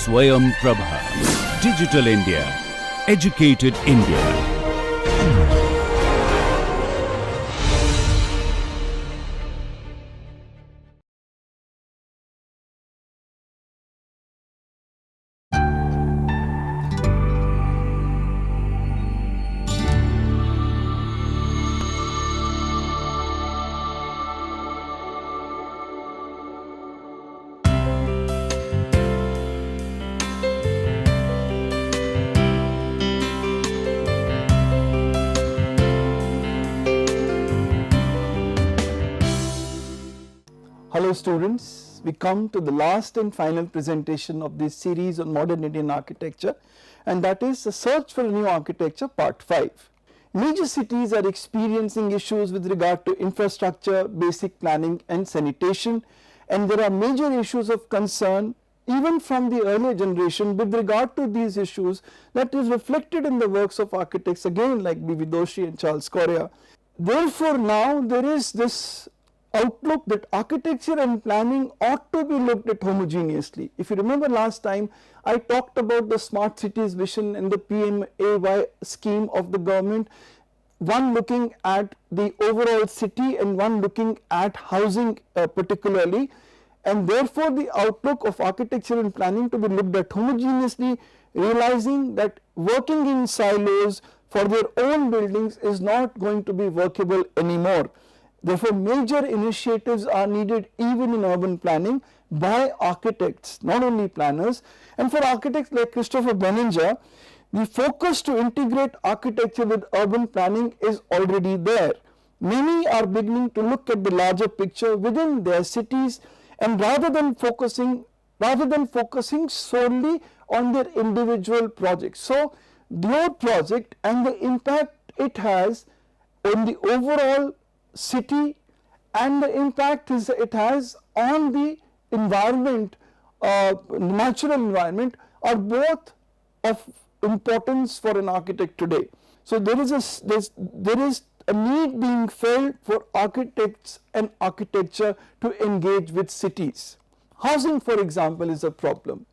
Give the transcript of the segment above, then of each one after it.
SwayamPrabha. Digital India. Educated India. Hello students, we come to the last and final presentation of this series on modern Indian architecture, and that is the search for a new architecture part 5. Major cities are experiencing issues with regard to infrastructure, basic planning and sanitation, and there are major issues of concern even from the earlier generation with regard to these issues that is reflected in the works of architects again like B.V. Doshi and Charles Correa. Therefore now there is this outlook that architecture and planning ought to be looked at homogeneously. If you remember last time I talked about the smart cities vision and the PMAY scheme of the government, one looking at the overall city and one looking at housing particularly, and therefore the outlook of architecture and planning to be looked at homogeneously, realizing that working in silos for their own buildings is not going to be workable anymore. Therefore, major initiatives are needed even in urban planning by architects, not only planners. And for architects like Christopher Benninger, the focus to integrate architecture with urban planning is already there. Many are beginning to look at the larger picture within their cities, and rather than focusing solely on their individual projects. So, your project and the impact it has on the overall city and the impact it has on the environment, natural environment, are both of importance for an architect today. So there is a need being felt for architects and architecture to engage with cities. Housing, for example, is a problem,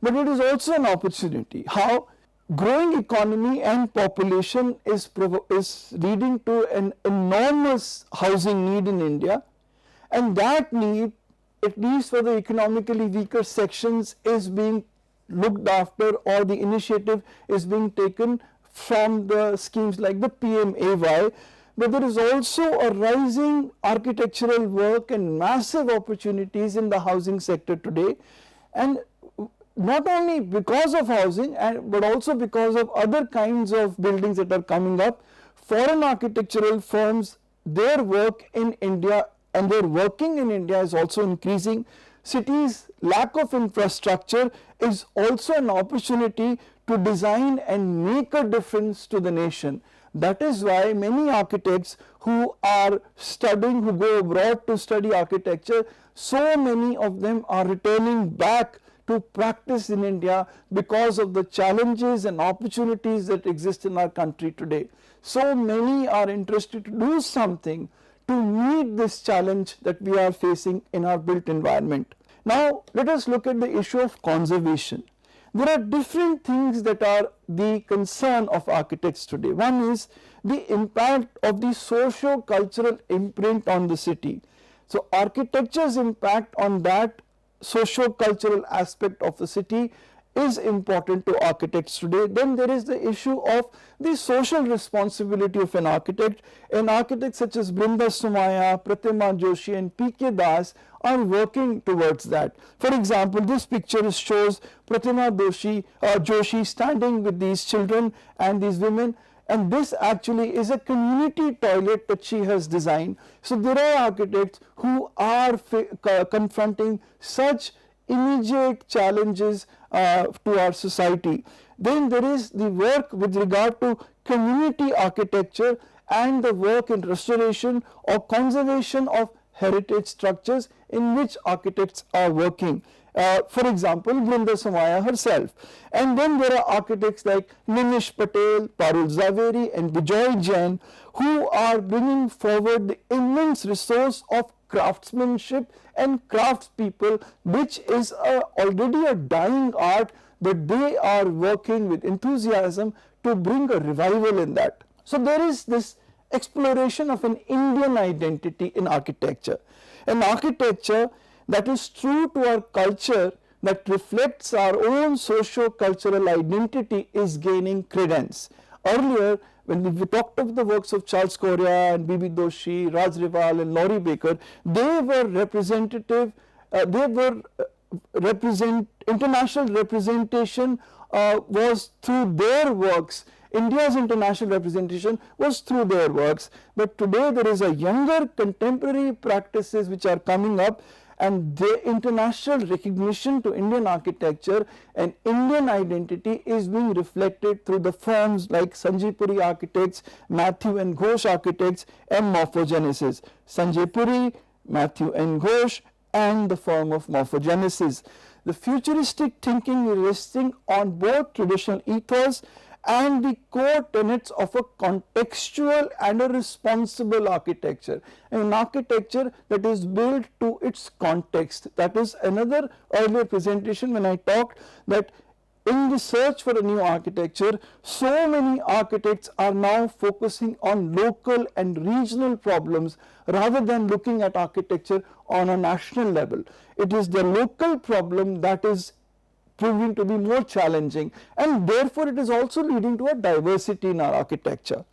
but it is also an opportunity. How? Growing economy and population is leading to an enormous housing need in India, and that need, at least for the economically weaker sections, is being looked after, or the initiative is being taken from the schemes like the PMAY. But there is also a rising architectural work and massive opportunities in the housing sector today, and not only because of housing but also because of other kinds of buildings that are coming up. Foreign architectural firms, their work in India and their working in India is also increasing. Cities' lack of infrastructure is also an opportunity to design and make a difference to the nation. That is why many architects who are studying, who go abroad to study architecture, so many of them are returning back to practice in India because of the challenges and opportunities that exist in our country today. So many are interested to do something to meet this challenge that we are facing in our built environment. Now let us look at the issue of conservation. There are different things that are the concern of architects today. One is the impact of the socio-cultural imprint on the city. So architecture's impact on that socio-cultural aspect of the city is important to architects today. Then there is the issue of the social responsibility of an architect. And architects such as Brinda Sumaya, Pratima Joshi and P.K. Das are working towards that. For example, this picture shows Pratima Joshi standing with these children and these women, and this actually is a community toilet that she has designed. So there are architects who are confronting such immediate challenges to our society. Then there is the work with regard to community architecture and the work in restoration or conservation of heritage structures in which architects are working. For example, Brinda Somaya herself. And then there are architects like Nimish Patel, Parul Zaveri and Bijoy Jain, who are bringing forward the immense resource of craftsmanship and craftspeople, which is already a dying art, but they are working with enthusiasm to bring a revival in that. So there is this exploration of an Indian identity in architecture, an architecture that is true to our culture, that reflects our own socio-cultural identity, is gaining credence. Earlier, when we talked of the works of Charles Correa and B.B. Doshi, Raj Rival and Laurie Baker, they were representative, international representation was through their works. India's international representation was through their works, but today there is a younger contemporary practices which are coming up, and the international recognition to Indian architecture and Indian identity is being reflected through the firms like Sanjay Puri Architects, Matthew and Ghosh Architects and Morphogenesis. Sanjay Puri, Matthew and Ghosh and the firm of Morphogenesis. The futuristic thinking is resting on both traditional ethos and the core tenets of a contextual and a responsible architecture, an architecture that is built to its context. That is another earlier presentation when I talked that in the search for a new architecture, so many architects are now focusing on local and regional problems rather than looking at architecture on a national level. It is the local problem that is proving to be more challenging, and therefore it is also leading to a diversity in our architecture.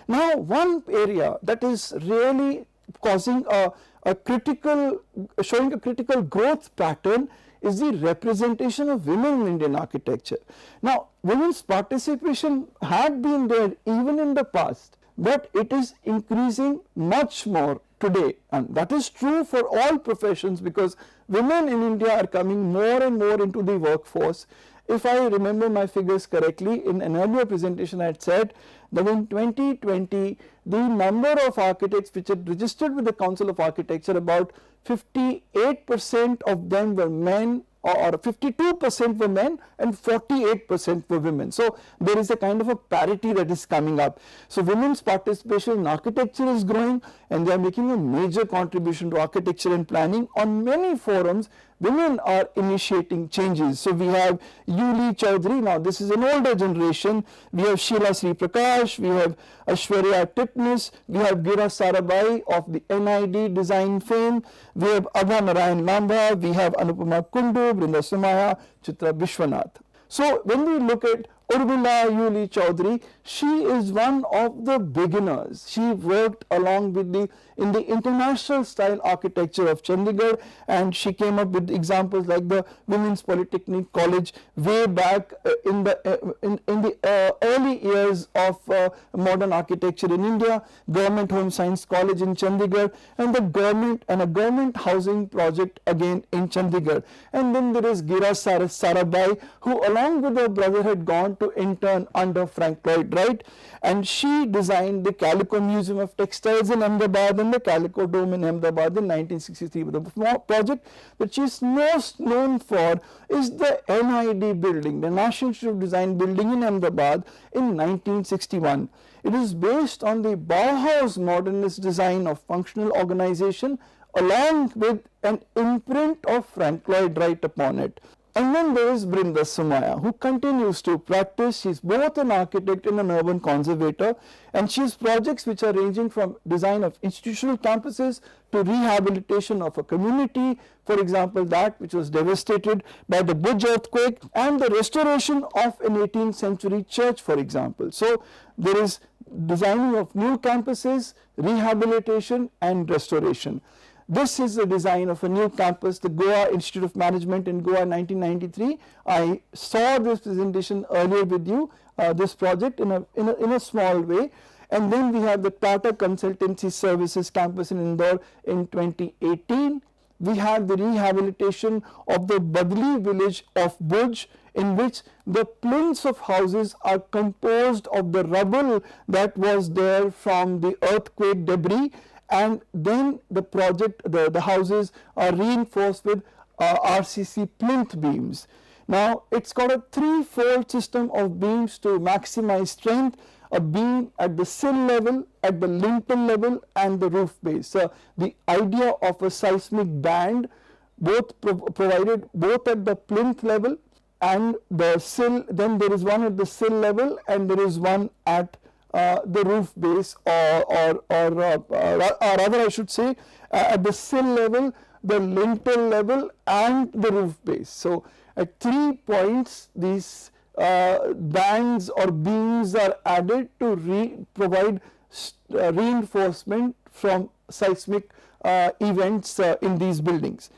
Now, one area that is really causing a critical, showing a critical growth pattern is the representation of women in Indian architecture. Now, women's participation had been there even in the past, but it is increasing much more today, and that is true for all professions because women in India are coming more and more into the workforce. If I remember my figures correctly, in an earlier presentation I had said that in 2020 the number of architects which had registered with the Council of Architecture, about 58% of them were men, or 52% were men and 48% were women. So there is a kind of a parity that is coming up. So women's participation in architecture is growing, and they are making a major contribution to architecture and planning. On many forums, women are initiating changes. So we have Yuli Chaudhary, now this is an older generation, we have Sheila Sri Prakash, we have Aishwarya Titmus, we have Gira Sarabhai of the NID design fame, we have Abha Narayan Lamba, we have Anupama Kundu, Brinda Sumaya, Chitra Vishwanath. So when we look at Urmila Yuli Chaudhary, she is one of the beginners. She worked along with in the international style architecture of Chandigarh, and she came up with examples like the Women's Polytechnic College way back in the early years of modern architecture in India, Government Home Science College in Chandigarh, and a government housing project again in Chandigarh. And then there is Gira Sarabhai, who along with her brother had gone to intern under Frank Lloyd Wright, and she designed the Calico Museum of Textiles in Ahmedabad and the Calico Dome in Ahmedabad in 1963. The project that she is most known for is the NID building, the National Institute of Design building in Ahmedabad in 1961. It is based on the Bauhaus modernist design of functional organization along with an imprint of Frank Lloyd Wright upon it. And then there is Brinda Sumaya, who continues to practice. She is both an architect and an urban conservator, and she has projects which are ranging from design of institutional campuses to rehabilitation of a community, for example that which was devastated by the Bhuj earthquake, and the restoration of an 18th century church, for example. So there is designing of new campuses, rehabilitation and restoration. This is the design of a new campus, the Goa Institute of Management in Goa 1993. I saw this presentation earlier with you, this project in a small way. And then we have the Tata Consultancy Services campus in Indore in 2018. We have the rehabilitation of the Badli village of Bhuj, in which the plinths of houses are composed of the rubble that was there from the earthquake debris. And then the project, the houses are reinforced with RCC plinth beams. Now it's got a threefold system of beams to maximize strength. a beam at the sill level, at the lintel level and the roof base. The idea of a seismic band both provided both at the plinth level and the sill, then there is one at the sill level and there is one at the roof base, or rather I should say at the sill level, the lintel level and the roof base. So at 3 points these bands or beams are added to provide reinforcement from seismic events in these buildings.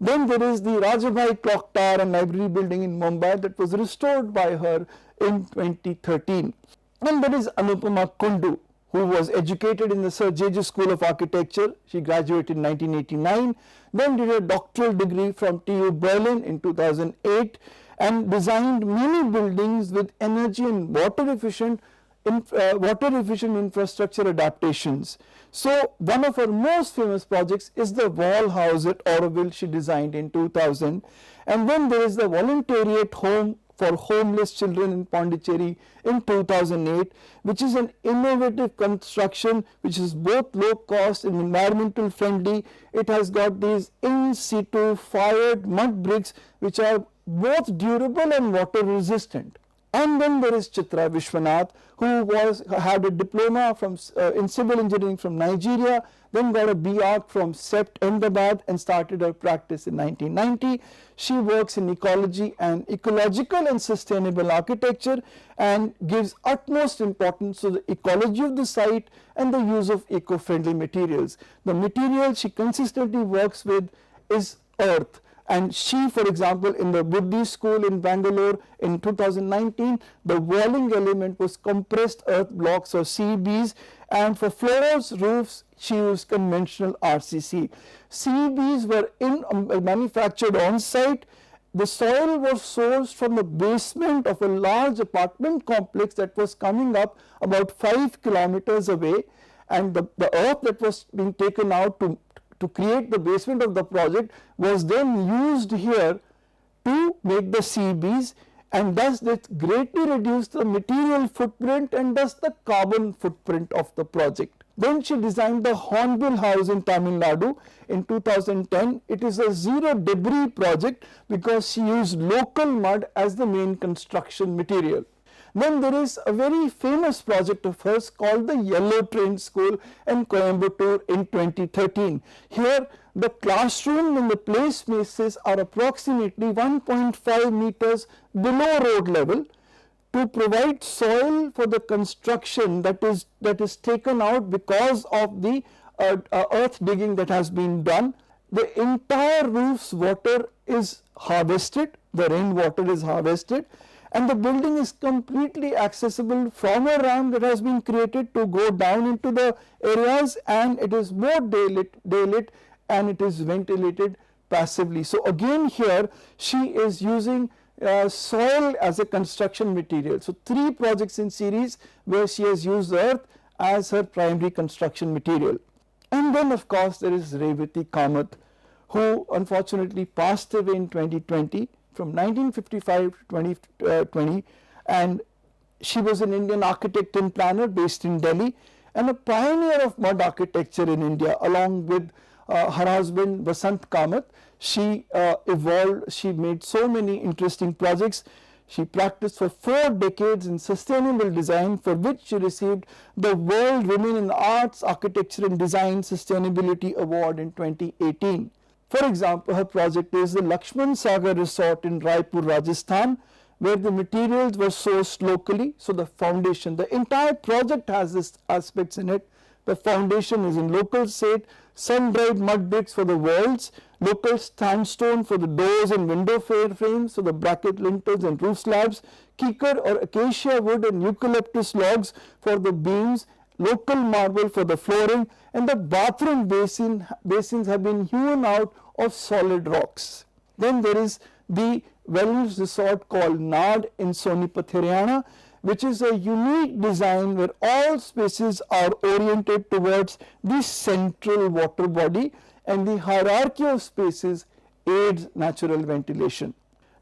Then there is the Rajabhai Clock Tower and Library building in Mumbai that was restored by her in 2013. And there is Anupama Kundu, who was educated in the Sir J.J. School of Architecture. She graduated in 1989, then did a doctoral degree from TU Berlin in 2008 and designed many buildings with energy and water efficient infrastructure adaptations. So one of her most famous projects is the Wall House at Auroville she designed in 2000, and then there is the Voluntariat Home for Homeless Children in Pondicherry in 2008, which is an innovative construction which is both low cost and environmental friendly. It has got these in situ fired mud bricks which are both durable and water resistant. And then there is Chitra Vishwanath, who had a diploma in civil engineering from Nigeria, then got a B.Arch from CEPT Ahmedabad and started her practice in 1990. She works in ecology and ecological and sustainable architecture and gives utmost importance to the ecology of the site and the use of eco-friendly materials. The material she consistently works with is earth. And she, for example, in the Buddhist school in Bangalore in 2019, the walling element was compressed earth blocks or CEBs, and for floors, roofs, she used conventional RCC. CEBs were manufactured on site. The soil was sourced from the basement of a large apartment complex that was coming up about 5 kilometers away, and the earth that was being taken out to create the basement of the project was then used here to make the CEBs, and thus it greatly reduced the material footprint and thus the carbon footprint of the project. Then she designed the Hornbill House in Tamil Nadu in 2010. It is a zero debris project because she used local mud as the main construction material. Then there is a very famous project of hers called the Yellow Train School in Coimbatore in 2013. Here the classroom and the play spaces are approximately 1.5 meters below road level to provide soil for the construction that is taken out because of the earth digging that has been done. The entire roof's water is harvested, the rainwater is harvested, and the building is completely accessible from a ramp that has been created to go down into the areas, and it is more daylit and it is ventilated passively. So again here she is using soil as a construction material. So 3 projects in series where she has used earth as her primary construction material. And then of course there is Revati Kamath, who unfortunately passed away in 2020 from 1955 to 2020, and she was an Indian architect and planner based in Delhi and a pioneer of mud architecture in India. Along with her husband Vasant Kamath, she made so many interesting projects. She practiced for 4 decades in sustainable design, for which she received the World Women in Arts, Architecture and Design Sustainability Award in 2018. For example, her project is the Lakshman Sagar Resort in Raipur, Rajasthan, where the materials were sourced locally. So the foundation, the entire project has these aspects in it. The foundation is in local slate, sun-dried mud bricks for the walls, local sandstone for the doors and window frames, so the bracket lintels and roof slabs, kikar or acacia wood and eucalyptus logs for the beams, local marble for the flooring, and the bathroom basins have been hewn out of solid rocks. Then there is the wellness resort called Nad in Sonipat, Haryana, which is a unique design where all spaces are oriented towards the central water body, and the hierarchy of spaces aids natural ventilation.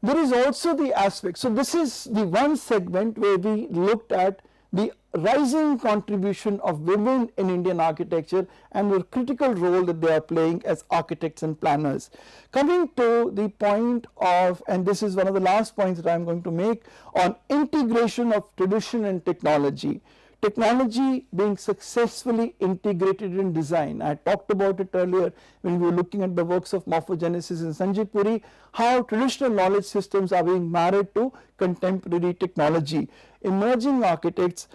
There is also the aspect, so this is the one segment where we looked at the rising contribution of women in Indian architecture and the critical role that they are playing as architects and planners. Coming to the point of, and this is one of the last points that I am going to make, on integration of tradition and technology. Technology being successfully integrated in design. I talked about it earlier when we were looking at the works of morphogenesis in Sanjay Puri, how traditional knowledge systems are being married to contemporary technology. Emerging architects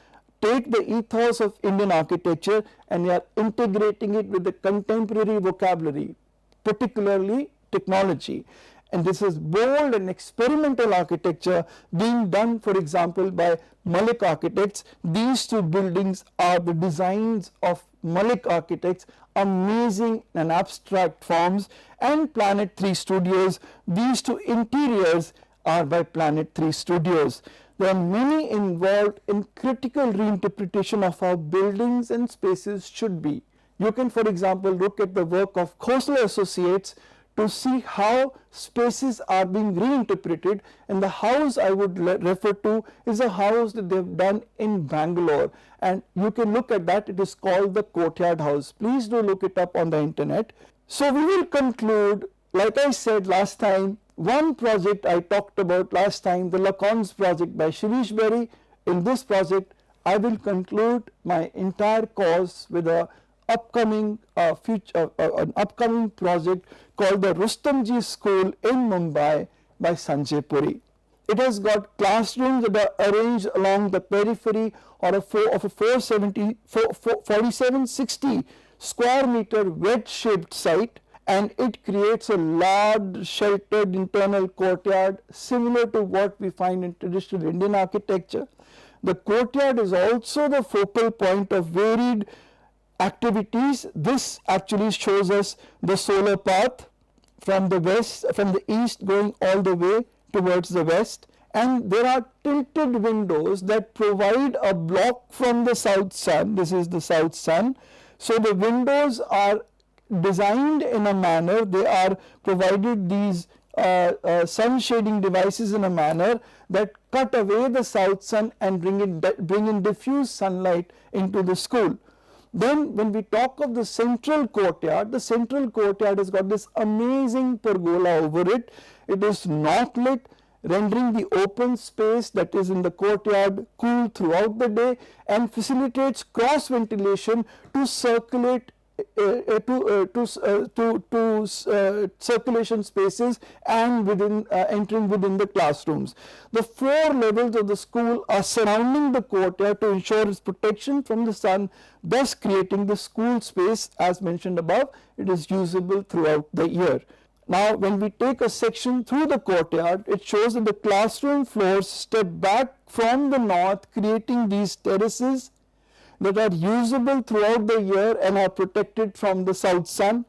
take the ethos of Indian architecture and they are integrating it with the contemporary vocabulary, particularly technology. And this is bold and experimental architecture being done, for example, by Malik architects. These two buildings are the designs of Malik architects, amazing and abstract forms, and Planet 3 Studios. These two interiors are by Planet 3 Studios. There are many involved in critical reinterpretation of how buildings and spaces should be. You can, for example, look at the work of Khosla Associates to see how spaces are being reinterpreted, and the house I would refer to is a house that they have done in Bangalore, and you can look at that. It is called the Courtyard House. Please do look it up on the internet. So we will conclude, like I said last time, one project I talked about last time, the Lacons project by Shirish Berry. In this project I will conclude my entire course with a upcoming an upcoming project called the Rustomji School in Mumbai by Sanjay Puri. It has got classrooms that are arranged along the periphery of a 4760 square meter wedge shaped site, and it creates a large sheltered internal courtyard similar to what we find in traditional Indian architecture. The courtyard is also the focal point of varied activities. This actually shows us the solar path from the east going all the way towards the west, and there are tilted windows that provide a block from the south sun. This is the south sun. So the windows are designed in a manner, they are provided these sun shading devices in a manner that cut away the south sun and bring in diffuse sunlight into the school. Then when we talk of the central courtyard has got this amazing pergola over it. It is not lit, rendering the open space that is in the courtyard cool throughout the day, and facilitates cross ventilation to circulate circulation spaces and entering within the classrooms. The 4 levels of the school are surrounding the courtyard to ensure its protection from the sun, thus creating the school space as mentioned above. It is usable throughout the year. Now when we take a section through the courtyard, it shows that the classroom floors step back from the north, creating these terraces that are usable throughout the year and are protected from the south sun.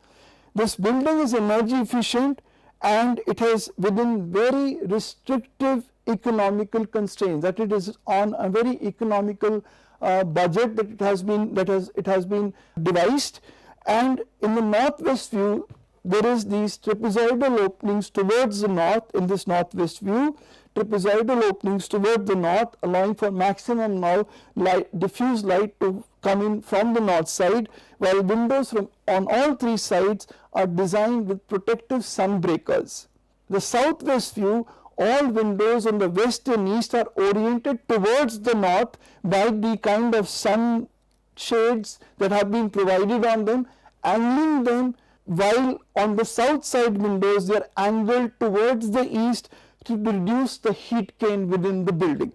This building is energy efficient and it has within very restrictive economical constraints, that it is on a very economical budget that it has been devised. And in the northwest view there is these trapezoidal openings towards the north. In this northwest view, trapezoidal openings toward the north, allowing for maximum diffuse light to come in from the north side, while windows on all 3 sides are designed with protective sun breakers. The southwest view, all windows on the west and east are oriented towards the north by the kind of sun shades that have been provided on them, angling them, while on the south side windows they are angled towards the east to reduce the heat gain within the building.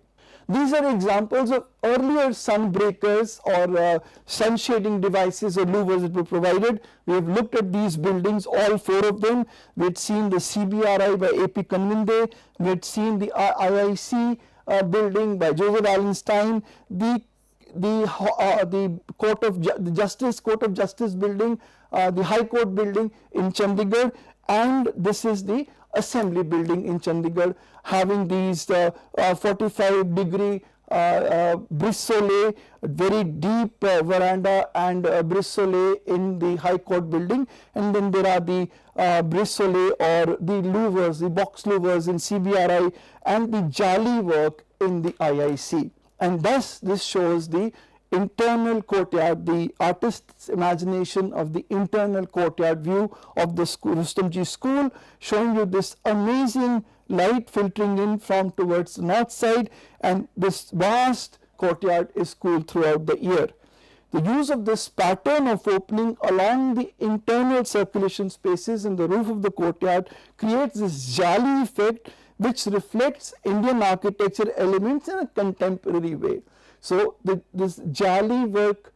These are examples of earlier sun breakers or sun shading devices or louvers that were provided. We have looked at these buildings, all 4 of them. We had seen the CBRI by A.P. Kanvinde, we had seen the IIC building by Joseph Allenstein, the Court of Justice building, the High Court building in Chandigarh, and this is the Assembly building in Chandigarh, having these 45-degree brise soleil, very deep veranda and brise soleil in the High Court building, and then there are the brise soleil or the louvers, the box louvers in CBRI, and the jali work in the IIC. and thus this shows the internal courtyard, the artist's imagination of the internal courtyard view of the school, Rustomjee school, showing you this amazing light filtering in from towards the north side, and this vast courtyard is cool throughout the year. The use of this pattern of opening along the internal circulation spaces in the roof of the courtyard creates this jali effect which reflects Indian architecture elements in a contemporary way. So, this jali work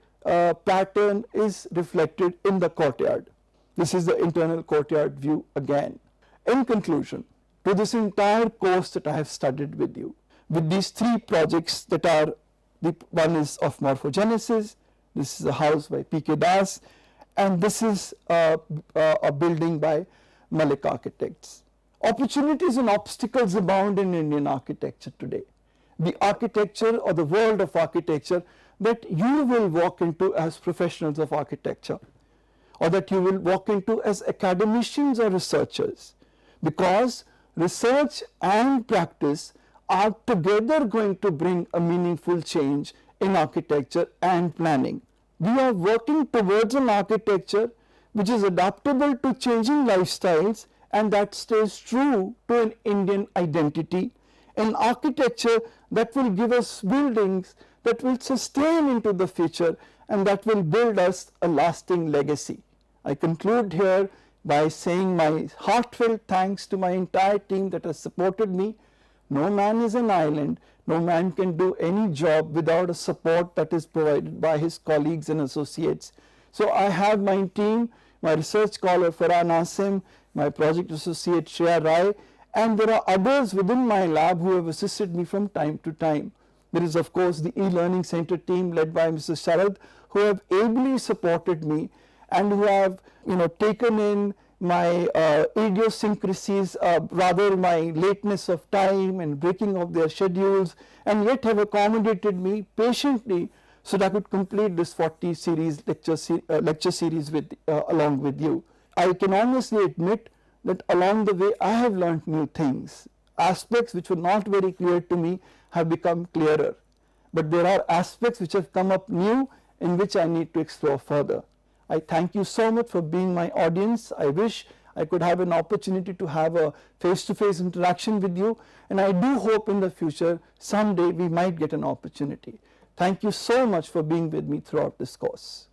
pattern is reflected in the courtyard. This is the internal courtyard view again. In conclusion, to this entire course that I have studied with you, with these three projects that are, the one is of morphogenesis, this is a house by P.K. Das, and this is a building by Malik Architects. Opportunities and obstacles abound in Indian architecture today. The architecture or the world of architecture that you will walk into as professionals of architecture, or that you will walk into as academicians or researchers, because research and practice are together going to bring a meaningful change in architecture and planning. We are working towards an architecture which is adaptable to changing lifestyles and that stays true to an Indian identity, an architecture that will give us buildings that will sustain into the future and that will build us a lasting legacy. I conclude here by saying my heartfelt thanks to my entire team that has supported me. No man is an island. No man can do any job without a support that is provided by his colleagues and associates. So I have my team, my research scholar Farah Nasim, my project associate Shreya Rai, and there are others within my lab who have assisted me from time to time. There is of course the e-learning center team led by Mr. Sharad, who have ably supported me and who have taken in my idiosyncrasies, rather my lateness of time and breaking of their schedules, and yet have accommodated me patiently so that I could complete this 40 series lecture series along with you. I can honestly admit that along the way I have learned new things. Aspects which were not very clear to me have become clearer, but there are aspects which have come up new in which I need to explore further. I thank you so much for being my audience. I wish I could have an opportunity to have a face-to-face interaction with you, and I do hope in the future someday we might get an opportunity. Thank you so much for being with me throughout this course.